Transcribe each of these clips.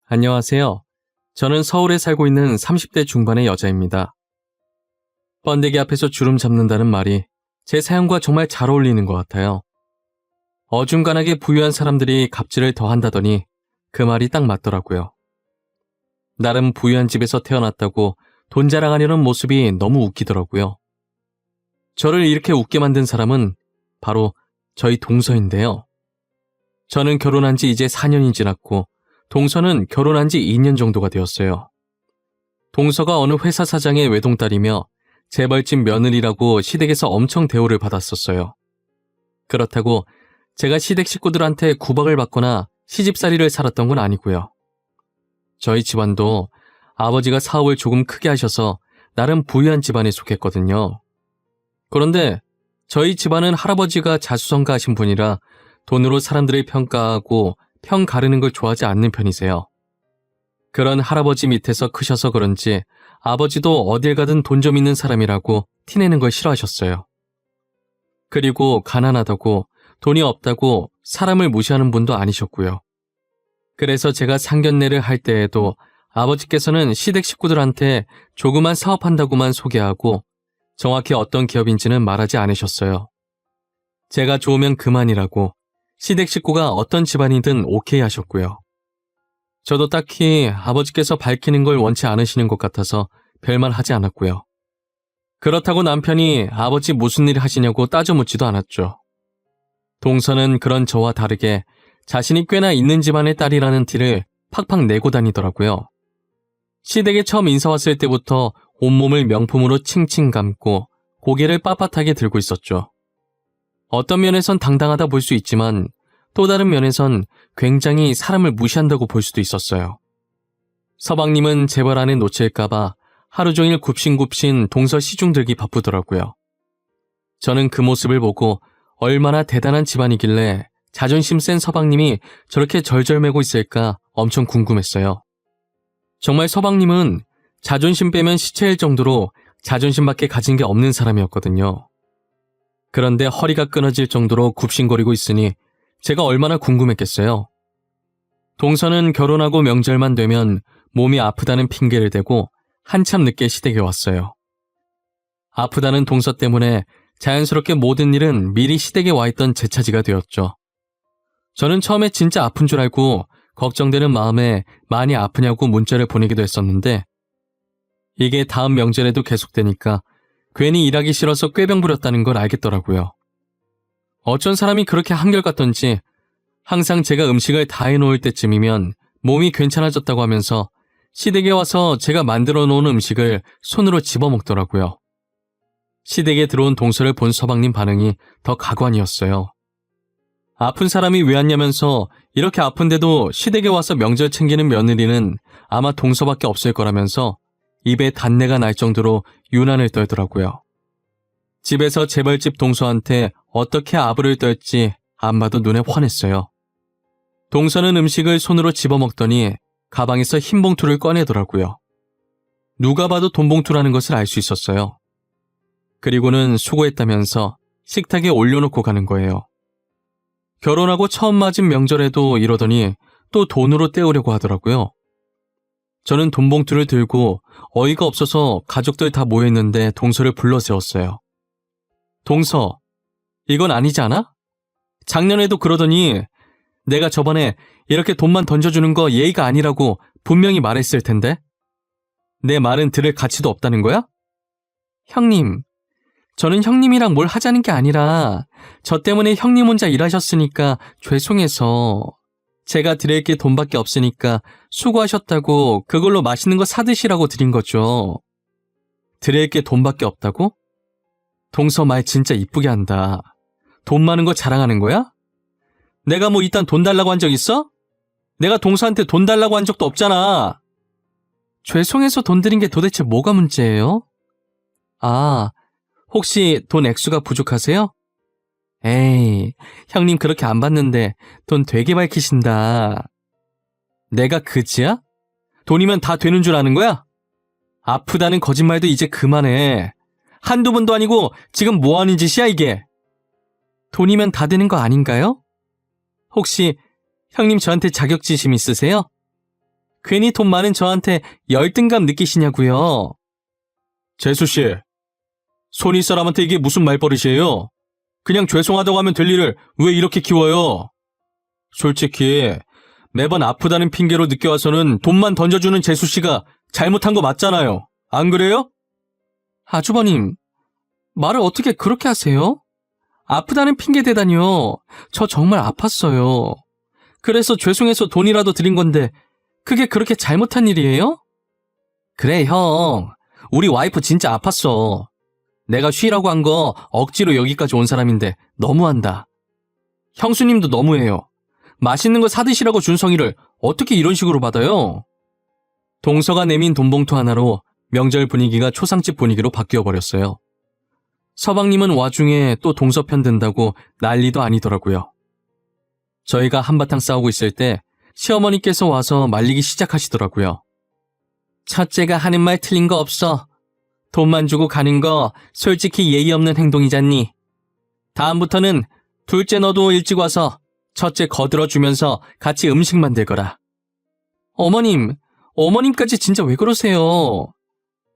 안녕하세요. 저는 서울에 살고 있는 30대 중반의 여자입니다. 번데기 앞에서 주름 잡는다는 말이 제 사연과 정말 잘 어울리는 것 같아요. 어중간하게 부유한 사람들이 갑질을 더 한다더니 그 말이 딱 맞더라고요. 나름 부유한 집에서 태어났다고 돈 자랑하려는 모습이 너무 웃기더라고요. 저를 이렇게 웃게 만든 사람은 바로 저희 동서인데요. 저는 결혼한 지 이제 4년이 지났고 동서는 결혼한 지 2년 정도가 되었어요. 동서가 어느 회사 사장의 외동딸이며 재벌집 며느리라고 시댁에서 엄청 대우를 받았었어요. 그렇다고 제가 시댁 식구들한테 구박을 받거나 시집살이를 살았던 건 아니고요. 저희 집안도 아버지가 사업을 조금 크게 하셔서 나름 부유한 집안에 속했거든요. 그런데 저희 집안은 할아버지가 자수성가하신 분이라 돈으로 사람들을 평가하고 편 가르는 걸 좋아하지 않는 편이세요. 그런 할아버지 밑에서 크셔서 그런지 아버지도 어딜 가든 돈 좀 있는 사람이라고 티내는 걸 싫어하셨어요. 그리고 가난하다고 돈이 없다고 사람을 무시하는 분도 아니셨고요. 그래서 제가 상견례를 할 때에도 아버지께서는 시댁 식구들한테 조그만 사업한다고만 소개하고 정확히 어떤 기업인지는 말하지 않으셨어요. 제가 좋으면 그만이라고 시댁 식구가 어떤 집안이든 오케이 하셨고요. 저도 딱히 아버지께서 밝히는 걸 원치 않으시는 것 같아서 별말 하지 않았고요. 그렇다고 남편이 아버지 무슨 일 하시냐고 따져 묻지도 않았죠. 동서는 그런 저와 다르게 자신이 꽤나 있는 집안의 딸이라는 티를 팍팍 내고 다니더라고요. 시댁에 처음 인사 왔을 때부터 온몸을 명품으로 칭칭 감고 고개를 빳빳하게 들고 있었죠. 어떤 면에선 당당하다 볼 수 있지만 또 다른 면에선 굉장히 사람을 무시한다고 볼 수도 있었어요. 서방님은 재벌 안에 놓칠까봐 하루 종일 굽신굽신 동서 시중 들기 바쁘더라고요. 저는 그 모습을 보고 얼마나 대단한 집안이길래 자존심 센 서방님이 저렇게 절절매고 있을까 엄청 궁금했어요. 정말 서방님은 자존심 빼면 시체일 정도로 자존심밖에 가진 게 없는 사람이었거든요. 그런데 허리가 끊어질 정도로 굽신거리고 있으니 제가 얼마나 궁금했겠어요. 동서는 결혼하고 명절만 되면 몸이 아프다는 핑계를 대고 한참 늦게 시댁에 왔어요. 아프다는 동서 때문에 자연스럽게 모든 일은 미리 시댁에 와 있던 제 차지가 되었죠. 저는 처음에 진짜 아픈 줄 알고 걱정되는 마음에 많이 아프냐고 문자를 보내기도 했었는데 이게 다음 명절에도 계속되니까 괜히 일하기 싫어서 꾀병 부렸다는 걸 알겠더라고요. 어쩐 사람이 그렇게 한결같던지 항상 제가 음식을 다 해놓을 때쯤이면 몸이 괜찮아졌다고 하면서 시댁에 와서 제가 만들어 놓은 음식을 손으로 집어먹더라고요. 시댁에 들어온 동서를 본 서방님 반응이 더 가관이었어요. 아픈 사람이 왜 왔냐면서 이렇게 아픈데도 시댁에 와서 명절 챙기는 며느리는 아마 동서밖에 없을 거라면서 입에 단내가 날 정도로 유난을 떨더라고요. 집에서 재벌집 동서한테 어떻게 아부를 떨지 안 봐도 눈에 환했어요. 동서는 음식을 손으로 집어먹더니 가방에서 흰 봉투를 꺼내더라고요. 누가 봐도 돈 봉투라는 것을 알 수 있었어요. 그리고는 수고했다면서 식탁에 올려놓고 가는 거예요. 결혼하고 처음 맞은 명절에도 이러더니 또 돈으로 때우려고 하더라고요. 저는 돈 봉투를 들고 어이가 없어서 가족들 다 모여있는데 동서를 불러 세웠어요. 동서, 이건 아니지 않아? 작년에도 그러더니 내가 저번에 이렇게 돈만 던져주는 거 예의가 아니라고 분명히 말했을 텐데? 내 말은 들을 가치도 없다는 거야? 형님, 저는 형님이랑 뭘 하자는 게 아니라 저 때문에 형님 혼자 일하셨으니까 죄송해서 제가 드릴 게 돈밖에 없으니까 수고하셨다고 그걸로 맛있는 거 사드시라고 드린 거죠. 드릴 게 돈밖에 없다고? 동서 말 진짜 이쁘게 한다. 돈 많은 거 자랑하는 거야? 내가 뭐 이딴 돈 달라고 한 적 있어? 내가 동서한테 돈 달라고 한 적도 없잖아. 죄송해서 돈 드린 게 도대체 뭐가 문제예요? 아, 혹시 돈 액수가 부족하세요? 에이, 형님 그렇게 안 받는데 돈 되게 밝히신다. 내가 그지야? 돈이면 다 되는 줄 아는 거야? 아프다는 거짓말도 이제 그만해. 한두 번도 아니고 지금 뭐 하는 짓이야 이게? 돈이면 다 되는 거 아닌가요? 혹시 형님 저한테 자격지심 있으세요? 괜히 돈 많은 저한테 열등감 느끼시냐고요. 재수씨, 손윗 사람한테 이게 무슨 말버릇이에요? 그냥 죄송하다고 하면 될 일을 왜 이렇게 키워요? 솔직히 매번 아프다는 핑계로 늦게와서는 돈만 던져주는 재수씨가 잘못한 거 맞잖아요. 안 그래요? 아주버님, 말을 어떻게 그렇게 하세요? 아프다는 핑계 대다니요. 저 정말 아팠어요. 그래서 죄송해서 돈이라도 드린 건데 그게 그렇게 잘못한 일이에요? 그래, 형. 우리 와이프 진짜 아팠어. 내가 쉬라고 한 거 억지로 여기까지 온 사람인데 너무한다. 형수님도 너무해요. 맛있는 거 사드시라고 준 성의를 어떻게 이런 식으로 받아요? 동서가 내민 돈봉투 하나로 명절 분위기가 초상집 분위기로 바뀌어버렸어요. 서방님은 와중에 또 동서 편 든다고 난리도 아니더라고요. 저희가 한바탕 싸우고 있을 때 시어머니께서 와서 말리기 시작하시더라고요. 첫째가 하는 말 틀린 거 없어. 돈만 주고 가는 거 솔직히 예의 없는 행동이잖니. 다음부터는 둘째 너도 일찍 와서 첫째 거들어주면서 같이 음식 만들거라. 어머님까지 진짜 왜 그러세요?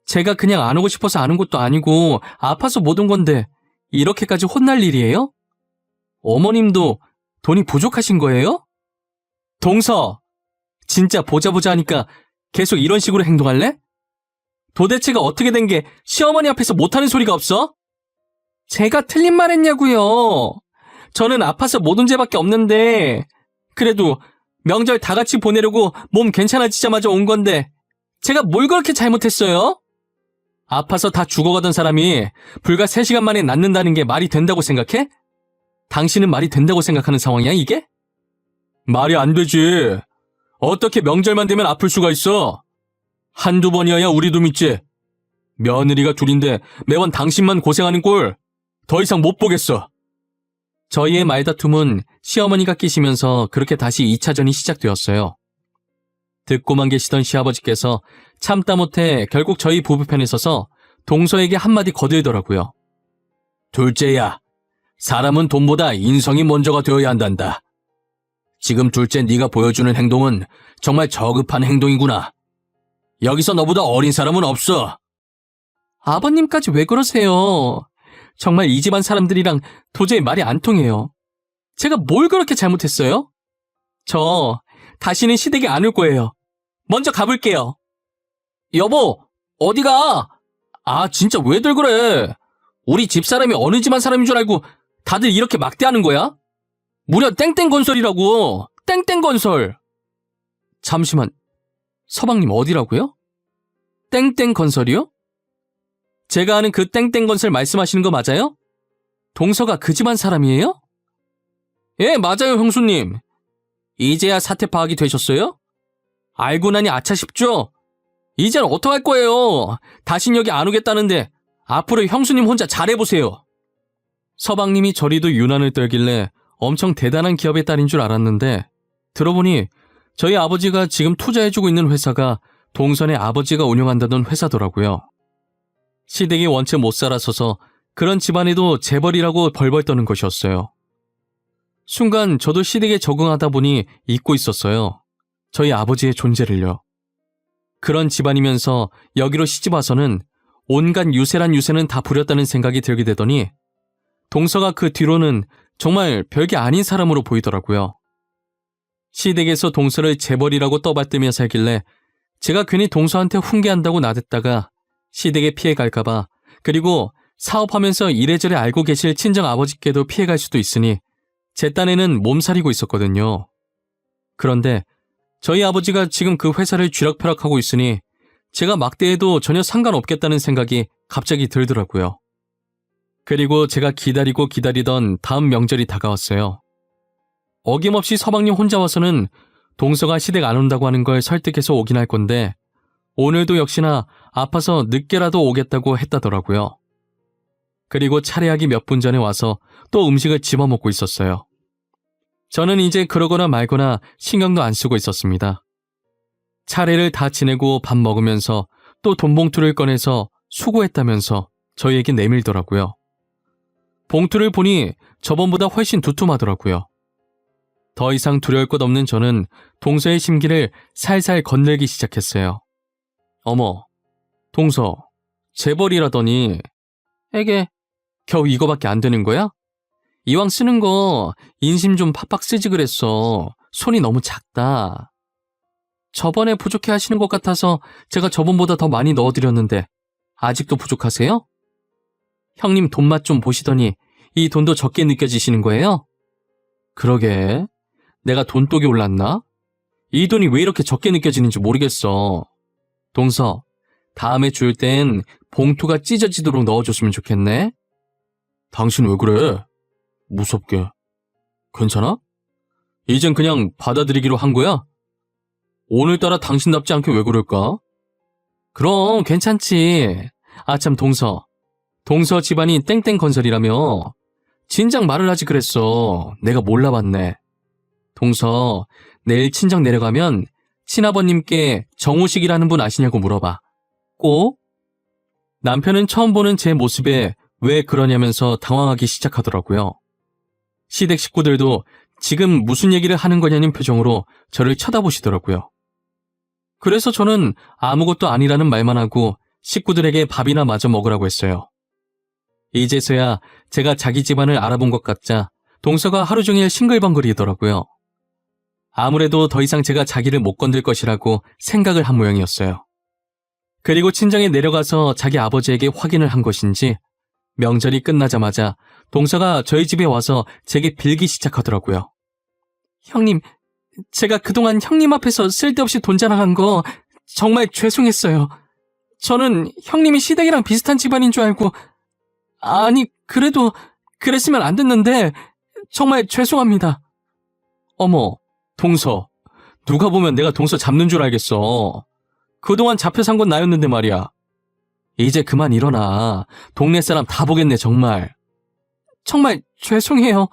제가 그냥 안 오고 싶어서 안 온 것도 아니고 아파서 못 온 건데 이렇게까지 혼날 일이에요? 어머님도 돈이 부족하신 거예요? 동서, 진짜 보자 하니까 계속 이런 식으로 행동할래? 도대체가 어떻게 된 게 시어머니 앞에서 못하는 소리가 없어? 제가 틀린 말 했냐고요. 저는 아파서 못 온 죄밖에 없는데 그래도 명절 다 같이 보내려고 몸 괜찮아지자마자 온 건데 제가 뭘 그렇게 잘못했어요? 아파서 다 죽어가던 사람이 불과 3시간 만에 낫는다는 게 말이 된다고 생각해? 당신은 말이 된다고 생각하는 상황이야, 이게? 말이 안 되지. 어떻게 명절만 되면 아플 수가 있어? 한두 번이어야 우리도 믿지. 며느리가 둘인데 매번 당신만 고생하는 꼴 더 이상 못 보겠어. 저희의 말다툼은 시어머니가 끼시면서 그렇게 다시 2차전이 시작되었어요. 듣고만 계시던 시아버지께서 참다 못해 결국 저희 부부 편에 서서 동서에게 한마디 거들더라고요. 둘째야, 사람은 돈보다 인성이 먼저가 되어야 한단다. 지금 둘째 네가 보여주는 행동은 정말 저급한 행동이구나. 여기서 너보다 어린 사람은 없어. 아버님까지 왜 그러세요? 정말 이 집안 사람들이랑 도저히 말이 안 통해요. 제가 뭘 그렇게 잘못했어요? 저 다시는 시댁에 안 올 거예요. 먼저 가볼게요. 여보, 어디가? 아, 진짜 왜들 그래? 우리 집사람이 어느 집안 사람인 줄 알고 다들 이렇게 막대하는 거야? 무려 땡땡건설이라고. 땡땡건설. 잠시만, 서방님 어디라고요? 땡땡건설이요? 제가 아는 그 땡땡건설 말씀하시는 거 맞아요? 동서가 그 집안 사람이에요? 예, 맞아요, 형수님. 이제야 사태 파악이 되셨어요? 알고 나니 아차 싶죠? 이젠 어떡할 거예요? 다신 여기 안 오겠다는데 앞으로 형수님 혼자 잘해보세요. 서방님이 저리도 유난을 떨길래 엄청 대단한 기업의 딸인 줄 알았는데 들어보니 저희 아버지가 지금 투자해주고 있는 회사가 동선의 아버지가 운영한다던 회사더라고요. 시댁이 원체 못 살아서서 그런 집안에도 재벌이라고 벌벌 떠는 것이었어요. 순간 저도 시댁에 적응하다 보니 잊고 있었어요. 저희 아버지의 존재를요. 그런 집안이면서 여기로 시집와서는 온갖 유세란 유세는 다 부렸다는 생각이 들게 되더니 동서가 그 뒤로는 정말 별게 아닌 사람으로 보이더라고요. 시댁에서 동서를 재벌이라고 떠받들며 살길래 제가 괜히 동서한테 훈계한다고 나댔다가 시댁에 피해갈까봐 그리고 사업하면서 이래저래 알고 계실 친정 아버지께도 피해갈 수도 있으니 제 딴에는 몸살이고 있었거든요. 그런데 저희 아버지가 지금 그 회사를 쥐락펴락하고 있으니 제가 막대해도 전혀 상관없겠다는 생각이 갑자기 들더라고요. 그리고 제가 기다리고 기다리던 다음 명절이 다가왔어요. 어김없이 서방님 혼자 와서는 동서가 시댁 안 온다고 하는 걸 설득해서 오긴 할 건데 오늘도 역시나 아파서 늦게라도 오겠다고 했다더라고요. 그리고 차례하기 몇 분 전에 와서 또 음식을 집어먹고 있었어요. 저는 이제 그러거나 말거나 신경도 안 쓰고 있었습니다. 차례를 다 지내고 밥 먹으면서 또 돈봉투를 꺼내서 수고했다면서 저희에게 내밀더라고요. 봉투를 보니 저번보다 훨씬 두툼하더라고요. 더 이상 두려울 것 없는 저는 동서의 심기를 살살 건들기 시작했어요. 어머, 동서, 재벌이라더니 에게 겨우 이거밖에 안 되는 거야? 이왕 쓰는 거 인심 좀 팍팍 쓰지 그랬어. 손이 너무 작다. 저번에 부족해 하시는 것 같아서 제가 저번보다 더 많이 넣어드렸는데 아직도 부족하세요? 형님 돈맛 좀 보시더니 이 돈도 적게 느껴지시는 거예요? 그러게, 내가 돈독이 올랐나? 이 돈이 왜 이렇게 적게 느껴지는지 모르겠어. 동서, 다음에 줄 땐 봉투가 찢어지도록 넣어줬으면 좋겠네. 당신 왜 그래? 무섭게. 괜찮아? 이젠 그냥 받아들이기로 한 거야? 오늘따라 당신답지 않게 왜 그럴까? 그럼 괜찮지. 아참 동서 집안이 땡땡건설이라며. 진작 말을 하지 그랬어. 내가 몰라봤네. 동서, 내일 친정 내려가면 친아버님께 정우식이라는 분 아시냐고 물어봐. 꼭? 남편은 처음 보는 제 모습에 왜 그러냐면서 당황하기 시작하더라고요. 시댁 식구들도 지금 무슨 얘기를 하는 거냐는 표정으로 저를 쳐다보시더라고요. 그래서 저는 아무것도 아니라는 말만 하고 식구들에게 밥이나 마저 먹으라고 했어요. 이제서야 제가 자기 집안을 알아본 것 같자 동서가 하루 종일 싱글벙글이더라고요. 아무래도 더 이상 제가 자기를 못 건들 것이라고 생각을 한 모양이었어요. 그리고 친정에 내려가서 자기 아버지에게 확인을 한 것인지 명절이 끝나자마자 동서가 저희 집에 와서 제게 빌기 시작하더라고요. 형님, 제가 그동안 형님 앞에서 쓸데없이 돈 자랑한 거 정말 죄송했어요. 저는 형님이 시댁이랑 비슷한 집안인 줄 알고, 아니 그래도 그랬으면 안 됐는데 정말 죄송합니다. 어머, 동서, 누가 보면 내가 동서 잡는 줄 알겠어. 그동안 잡혀 산 건 나였는데 말이야. 이제 그만 일어나. 동네 사람 다 보겠네 정말. 정말 죄송해요.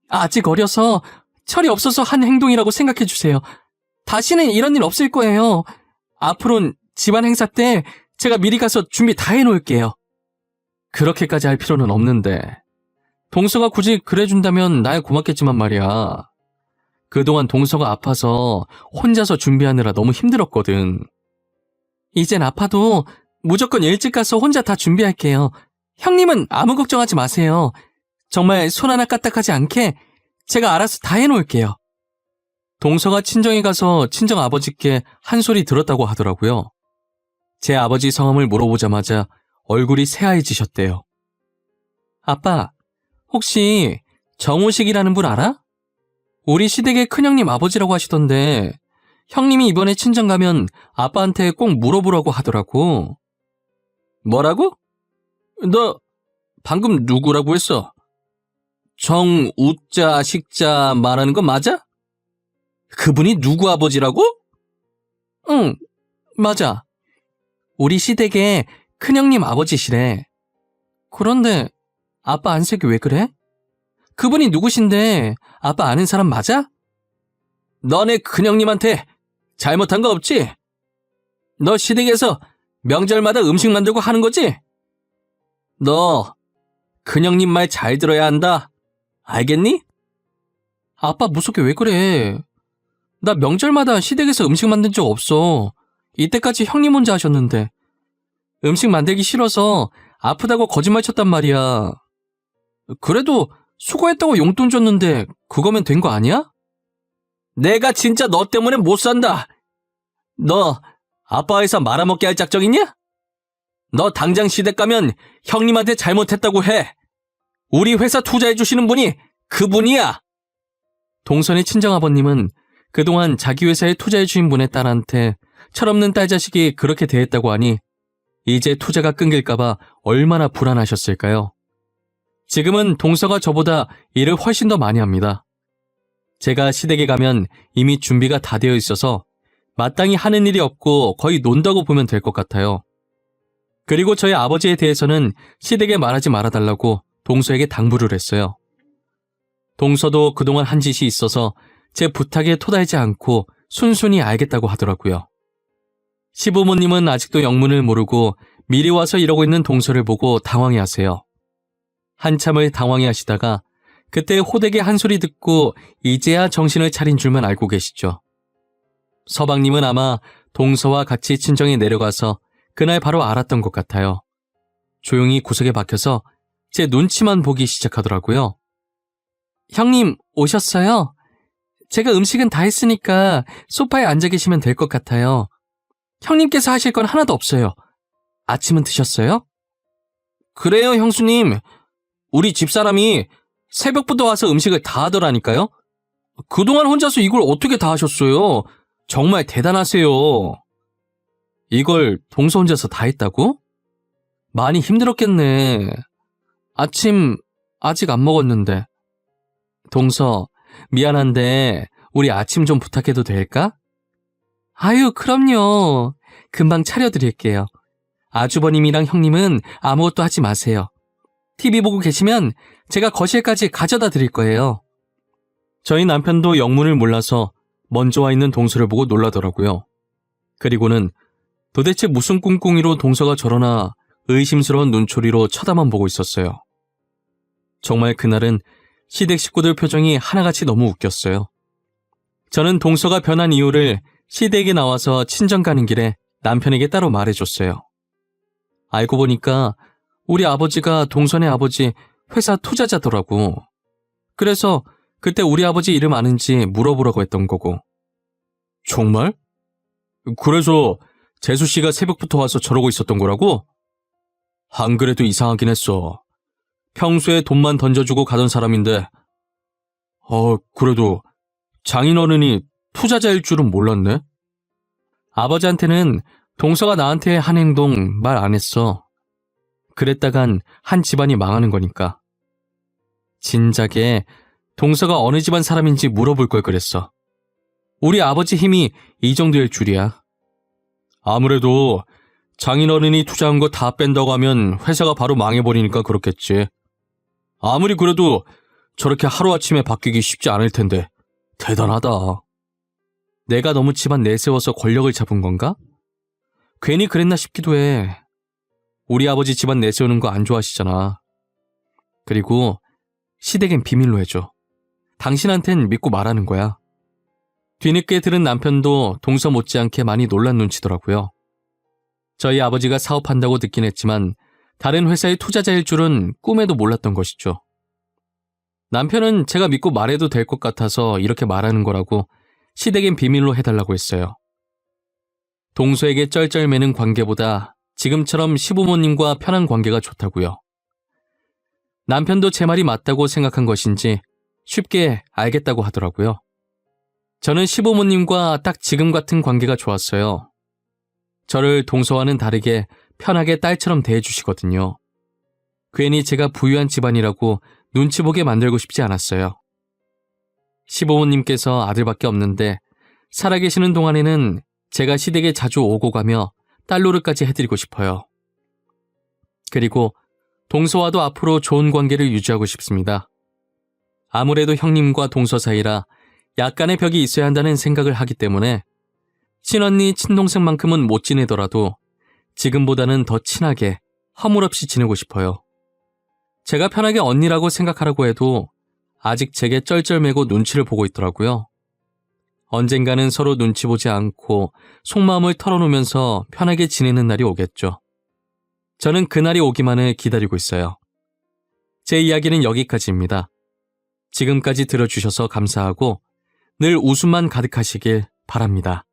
아직 어려서 철이 없어서 한 행동이라고 생각해 주세요. 다시는 이런 일 없을 거예요. 앞으로는 집안 행사 때 제가 미리 가서 준비 다 해놓을게요. 그렇게까지 할 필요는 없는데. 동서가 굳이 그래준다면 나야 고맙겠지만 말이야. 그동안 동서가 아파서 혼자서 준비하느라 너무 힘들었거든. 이젠 아파도 무조건 일찍 가서 혼자 다 준비할게요. 형님은 아무 걱정하지 마세요. 정말 손 하나 까딱하지 않게 제가 알아서 다 해놓을게요. 동서가 친정에 가서 친정 아버지께 한 소리 들었다고 하더라고요. 제 아버지 성함을 물어보자마자 얼굴이 새하얘지셨대요. 아빠, 혹시 정우식이라는 분 알아? 우리 시댁의 큰형님 아버지라고 하시던데 형님이 이번에 친정 가면 아빠한테 꼭 물어보라고 하더라고. 뭐라고? 너 방금 누구라고 했어? 정우자 식자 말하는 거 맞아? 그분이 누구 아버지라고? 응, 맞아. 우리 시댁의 큰형님 아버지시래. 그런데 아빠 안색이 왜 그래? 그분이 누구신데 아빠 아는 사람 맞아? 너네 큰형님한테 잘못한 거 없지? 너 시댁에서 명절마다 음식 만들고 하는 거지? 너 큰형님 말 잘 들어야 한다. 알겠니? 아빠 무섭게 왜 그래? 나 명절마다 시댁에서 음식 만든 적 없어. 이때까지 형님 혼자 하셨는데. 음식 만들기 싫어서 아프다고 거짓말 쳤단 말이야. 그래도 수고했다고 용돈 줬는데 그거면 된 거 아니야? 내가 진짜 너 때문에 못 산다. 너 아빠 회사 말아먹게 할 작정이냐? 너 당장 시댁 가면 형님한테 잘못했다고 해. 우리 회사 투자해주시는 분이 그분이야. 동선의 친정아버님은 그동안 자기 회사에 투자해주신 분의 딸한테 철없는 딸 자식이 그렇게 대했다고 하니 이제 투자가 끊길까봐 얼마나 불안하셨을까요? 지금은 동서가 저보다 일을 훨씬 더 많이 합니다. 제가 시댁에 가면 이미 준비가 다 되어 있어서 마땅히 하는 일이 없고 거의 논다고 보면 될 것 같아요. 그리고 저희 아버지에 대해서는 시댁에 말하지 말아달라고 동서에게 당부를 했어요. 동서도 그동안 한 짓이 있어서 제 부탁에 토달지 않고 순순히 알겠다고 하더라고요. 시부모님은 아직도 영문을 모르고 미리 와서 이러고 있는 동서를 보고 당황해하세요. 한참을 당황해하시다가 그때 호되게 한 소리 듣고 이제야 정신을 차린 줄만 알고 계시죠. 서방님은 아마 동서와 같이 친정에 내려가서 그날 바로 알았던 것 같아요. 조용히 구석에 박혀서 제 눈치만 보기 시작하더라고요. 형님 오셨어요? 제가 음식은 다 했으니까 소파에 앉아 계시면 될 것 같아요. 형님께서 하실 건 하나도 없어요. 아침은 드셨어요? 그래요, 형수님. 우리 집사람이 새벽부터 와서 음식을 다 하더라니까요. 그동안 혼자서 이걸 어떻게 다 하셨어요? 정말 대단하세요. 이걸 동서 혼자서 다 했다고? 많이 힘들었겠네. 아침 아직 안 먹었는데. 동서, 미안한데 우리 아침 좀 부탁해도 될까? 아유, 그럼요. 금방 차려드릴게요. 아주버님이랑 형님은 아무것도 하지 마세요. TV 보고 계시면 제가 거실까지 가져다 드릴 거예요. 저희 남편도 영문을 몰라서 먼저 와 있는 동서를 보고 놀라더라고요. 그리고는 도대체 무슨 꿍꿍이로 동서가 저러나 의심스러운 눈초리로 쳐다만 보고 있었어요. 정말 그날은 시댁 식구들 표정이 하나같이 너무 웃겼어요. 저는 동서가 변한 이유를 시댁에 나와서 친정 가는 길에 남편에게 따로 말해줬어요. 알고 보니까 우리 아버지가 동선의 아버지 회사 투자자더라고. 그래서 그때 우리 아버지 이름 아는지 물어보라고 했던 거고. 정말? 그래서 재수 씨가 새벽부터 와서 저러고 있었던 거라고? 안 그래도 이상하긴 했어. 평소에 돈만 던져주고 가던 사람인데. 그래도 장인어른이 투자자일 줄은 몰랐네. 아버지한테는 동서가 나한테 한 행동 말 안 했어. 그랬다간 한 집안이 망하는 거니까. 진작에 동서가 어느 집안 사람인지 물어볼 걸 그랬어. 우리 아버지 힘이 이 정도일 줄이야. 아무래도 장인어른이 투자한 거 다 뺀다고 하면 회사가 바로 망해버리니까 그렇겠지. 아무리 그래도 저렇게 하루아침에 바뀌기 쉽지 않을 텐데 대단하다. 내가 너무 집안 내세워서 권력을 잡은 건가? 괜히 그랬나 싶기도 해. 우리 아버지 집안 내세우는 거 안 좋아하시잖아. 그리고 시댁엔 비밀로 해줘. 당신한텐 믿고 말하는 거야. 뒤늦게 들은 남편도 동서 못지않게 많이 놀란 눈치더라고요. 저희 아버지가 사업한다고 듣긴 했지만 다른 회사의 투자자일 줄은 꿈에도 몰랐던 것이죠. 남편은 제가 믿고 말해도 될 것 같아서 이렇게 말하는 거라고 시댁엔 비밀로 해달라고 했어요. 동서에게 쩔쩔매는 관계보다 지금처럼 시부모님과 편한 관계가 좋다고요. 남편도 제 말이 맞다고 생각한 것인지 쉽게 알겠다고 하더라고요. 저는 시부모님과 딱 지금 같은 관계가 좋았어요. 저를 동서와는 다르게 편하게 딸처럼 대해주시거든요. 괜히 제가 부유한 집안이라고 눈치 보게 만들고 싶지 않았어요. 시부모님께서 아들밖에 없는데 살아계시는 동안에는 제가 시댁에 자주 오고 가며 딸 노릇까지 해드리고 싶어요. 그리고 동서와도 앞으로 좋은 관계를 유지하고 싶습니다. 아무래도 형님과 동서 사이라 약간의 벽이 있어야 한다는 생각을 하기 때문에 친언니, 친동생만큼은 못 지내더라도 지금보다는 더 친하게 허물없이 지내고 싶어요. 제가 편하게 언니라고 생각하라고 해도 아직 제게 쩔쩔매고 눈치를 보고 있더라고요. 언젠가는 서로 눈치 보지 않고 속마음을 털어놓으면서 편하게 지내는 날이 오겠죠. 저는 그날이 오기만을 기다리고 있어요. 제 이야기는 여기까지입니다. 지금까지 들어주셔서 감사하고 늘 웃음만 가득하시길 바랍니다.